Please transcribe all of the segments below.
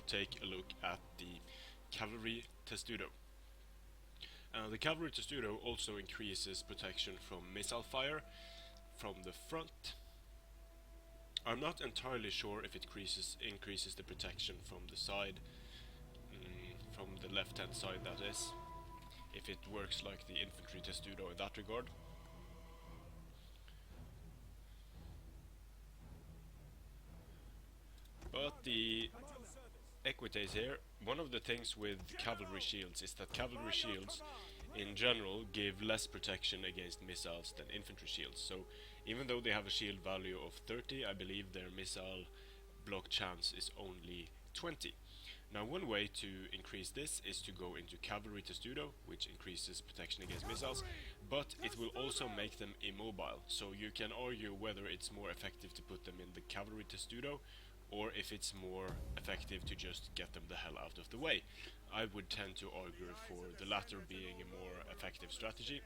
take a look at the Cavalry Testudo. The Cavalry Testudo also increases protection from missile fire from the front. I'm not entirely sure if it increases the protection from the side, from the left hand side that is, if it works like the infantry Testudo in that regard. But the equities here, one of the things with cavalry shields is that cavalry shields in general give less protection against missiles than infantry shields. So even though they have a shield value of 30, I believe their missile block chance is only 20. Now one way to increase this is to go into Cavalry Testudo, which increases protection against missiles, but it will also make them immobile. So you can argue whether it's more effective to put them in the Cavalry Testudo or if it's more effective to just get them the hell out of the way. I would tend to argue for the latter being a more effective strategy.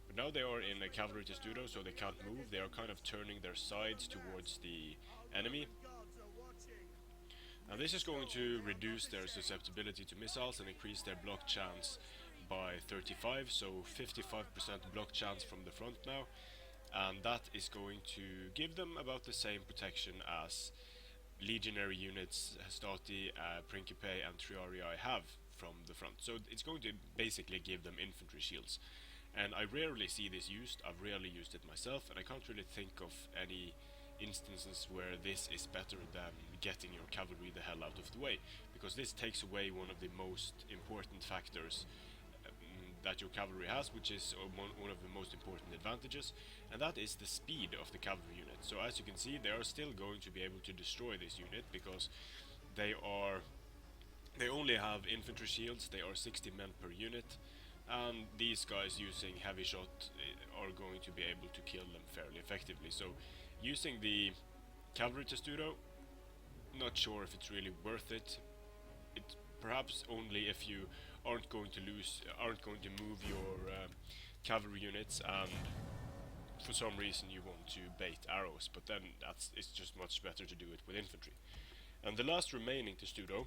But now they are in a Cavalry Testudo, so they can't move. They are kind of turning their sides towards the enemy. Now this is going to reduce their susceptibility to missiles and increase their block chance by 35, so 55% block chance from the front now. And that is going to give them about the same protection as legionary units Hastati, Principe and Triarii have from the front. So it's going to basically give them infantry shields. And I rarely see this used, I've rarely used it myself, and I can't really think of any instances where this is better than getting your cavalry the hell out of the way, because this takes away one of the most important factors that your cavalry has, which is one of the most important advantages, and that is the speed of the cavalry unit. So as you can see, they are still going to be able to destroy this unit because they only have infantry shields. They are 60 men per unit, and these guys using heavy shot are going to be able to kill them fairly effectively. So using the Cavalry Testudo, not sure if it's really worth it. It's perhaps only if you aren't going to move your cavalry units and for some reason you want to bait arrows, but then it's just much better to do it with infantry. And the last remaining Testudo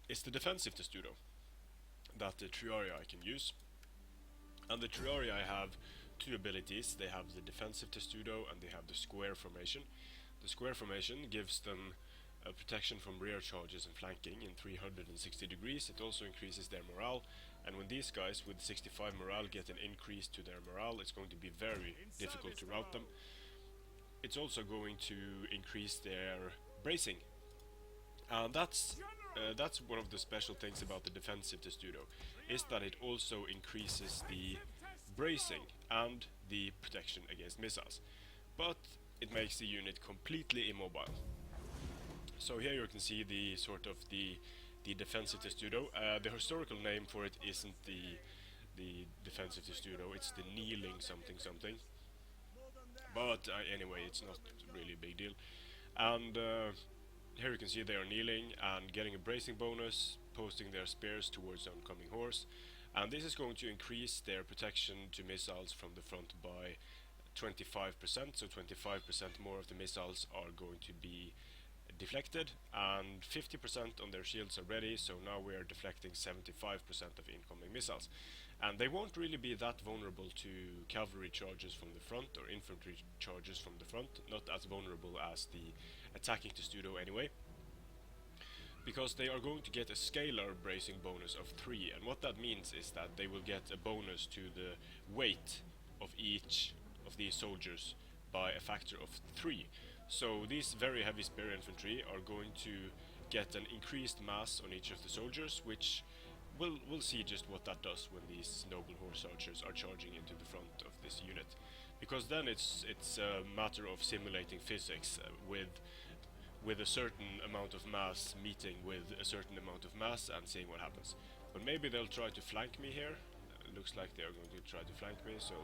is the defensive Testudo that the Triarii can use. And the Triarii have two abilities. They have the defensive Testudo and they have the square formation. The square formation gives them protection from rear charges and flanking in 360 degrees. It also increases their morale, and when these guys with 65 morale get an increase to their morale, it's going to be very difficult to rout them. It's also going to increase their bracing, and that's one of the special things about the defensive Testudo, is that it also increases the bracing and the protection against missiles, but it makes the unit completely immobile. So here you can see the sort of the defensive Testudo. The historical name for it isn't the defensive Testudo, it's the kneeling something something. But anyway, it's not really a big deal. And here you can see they are kneeling and getting a bracing bonus, posting their spears towards the oncoming horse. And this is going to increase their protection to missiles from the front by 25%, so 25% more of the missiles are going to be deflected, and 50% on their shields are ready, so now we are deflecting 75% of incoming missiles. And they won't really be that vulnerable to cavalry charges from the front or infantry charges from the front, not as vulnerable as the attacking Testudo anyway, because they are going to get a scalar bracing bonus of 3, and what that means is that they will get a bonus to the weight of each of these soldiers by a factor of 3. So these very heavy spear infantry are going to get an increased mass on each of the soldiers, which we'll see just what that does when these noble horse archers are charging into the front of this unit, because then it's a matter of simulating physics with a certain amount of mass meeting with a certain amount of mass and seeing what happens. But maybe they'll try to flank me here. It looks like they are going to try to flank me, so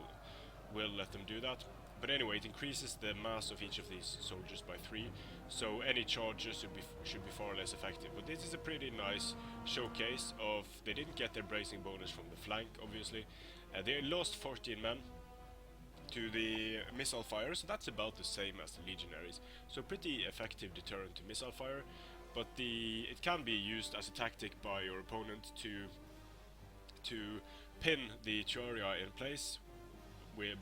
we'll let them do that. But anyway, it increases the mass of each of these soldiers by 3, so any charges should be far less effective. But this is a pretty nice showcase of, they didn't get their bracing bonus from the flank, obviously. They lost 14 men to the missile fire, so that's about the same as the legionaries. So pretty effective deterrent to missile fire. but it can be used as a tactic by your opponent to pin the Triarii in place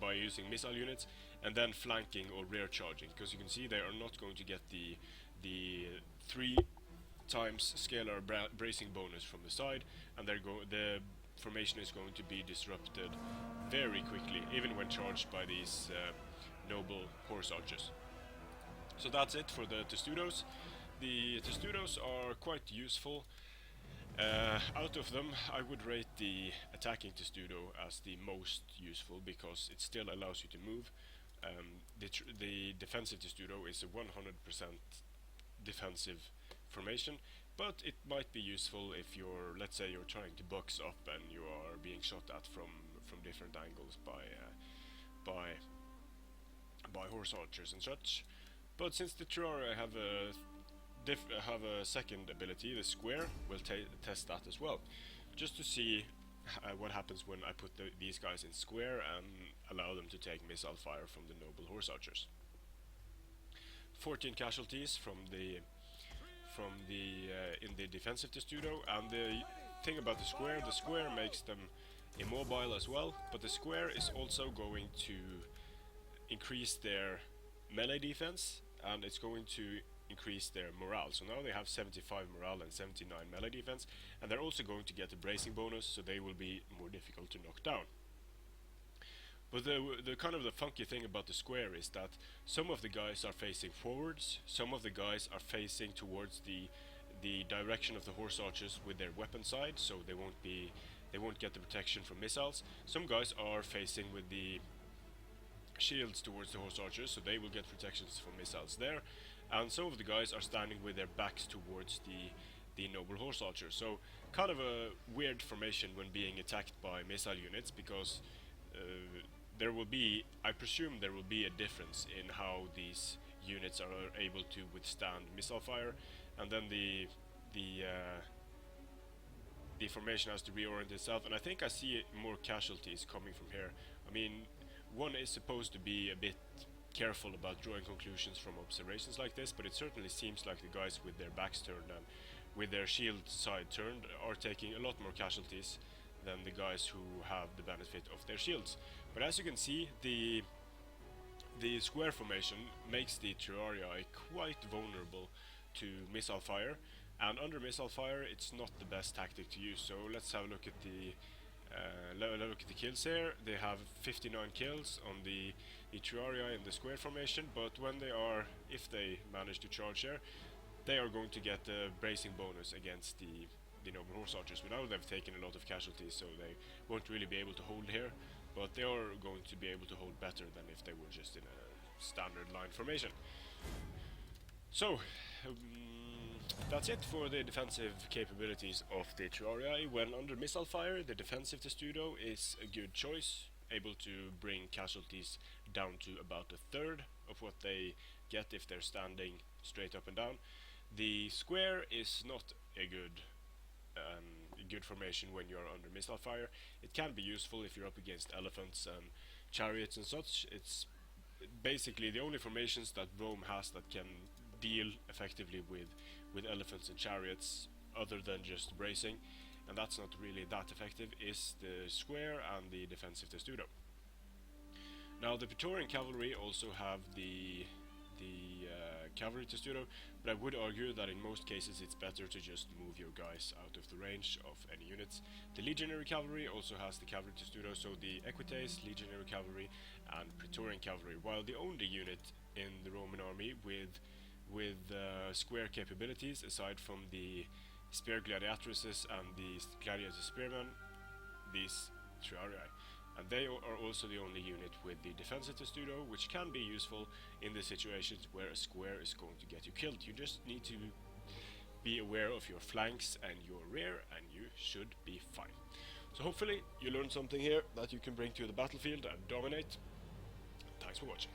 by using missile units and then flanking or rear charging, because you can see they are not going to get the 3 times scalar bracing bonus from the side, and the formation is going to be disrupted very quickly, even when charged by these noble horse archers. So that's it for the Testudos. The Testudos are quite useful. Out of them, I would rate the attacking Testudo as the most useful, because it still allows you to move. The defensive Testudo is a 100% defensive formation, but it might be useful if let's say you're trying to box up and you are being shot at from different angles by horse archers and such. But since the Triarii have a second ability, the square, will test that as well, just to see what happens when I put these guys in square and allow them to take missile fire from the noble horse archers. 14 casualties in the defensive Testudo, and the thing about the square makes them immobile as well, but the square is also going to increase their melee defense, and it's going to increase their morale. So now they have 75 morale and 79 melee defense, and they're also going to get a bracing bonus, so they will be more difficult to knock down. But the kind of the funky thing about the square is that some of the guys are facing forwards, some of the guys are facing towards the direction of the horse archers with their weapon side, so they won't get the protection from missiles. Some guys are facing with the shields towards the horse archers, so they will get protections from missiles there. And some of the guys are standing with their backs towards the noble horse archers. So kind of a weird formation when being attacked by missile units, because I presume there will be a difference in how these units are able to withstand missile fire, and then the formation has to reorient itself. And I think I see more casualties coming from here. I mean, one is supposed to be a bit careful about drawing conclusions from observations like this, but it certainly seems like the guys with their backs turned and with their shield side turned are taking a lot more casualties than the guys who have the benefit of their shields. But as you can see, the square formation makes the Triarii quite vulnerable to missile fire, and under missile fire it's not the best tactic to use. So let's have a look at the kills here. They have 59 kills on the Triarii in the square formation, but if they manage to charge here, they are going to get a bracing bonus against the noble horse archers. But now they've taken a lot of casualties, so they won't really be able to hold here, but they are going to be able to hold better than if they were just in a standard line formation. So that's it for the defensive capabilities of the Triarii. When under missile fire, the defensive Testudo is a good choice, able to bring casualties down to about a third of what they get if they're standing straight up and down. The square is not a good formation when you're under missile fire. It can be useful if you're up against elephants and chariots and such. It's basically the only formations that Rome has that can deal effectively with elephants and chariots, other than just bracing, and that's not really that effective, is the square and the defensive Testudo. Now the Praetorian cavalry also have the cavalry Testudo, but I would argue that in most cases it's better to just move your guys out of the range of any units. The legionary cavalry also has the cavalry Testudo, so the Equites, legionary cavalry, and Praetorian cavalry, while the only unit in the Roman army with square capabilities, aside from the spear gladiatresses and the gladiator spearmen, these Triarii. And they are also the only unit with the defensive Testudo, which can be useful in the situations where a square is going to get you killed. You just need to be aware of your flanks and your rear, and you should be fine. So hopefully you learned something here that you can bring to the battlefield and dominate. Thanks for watching.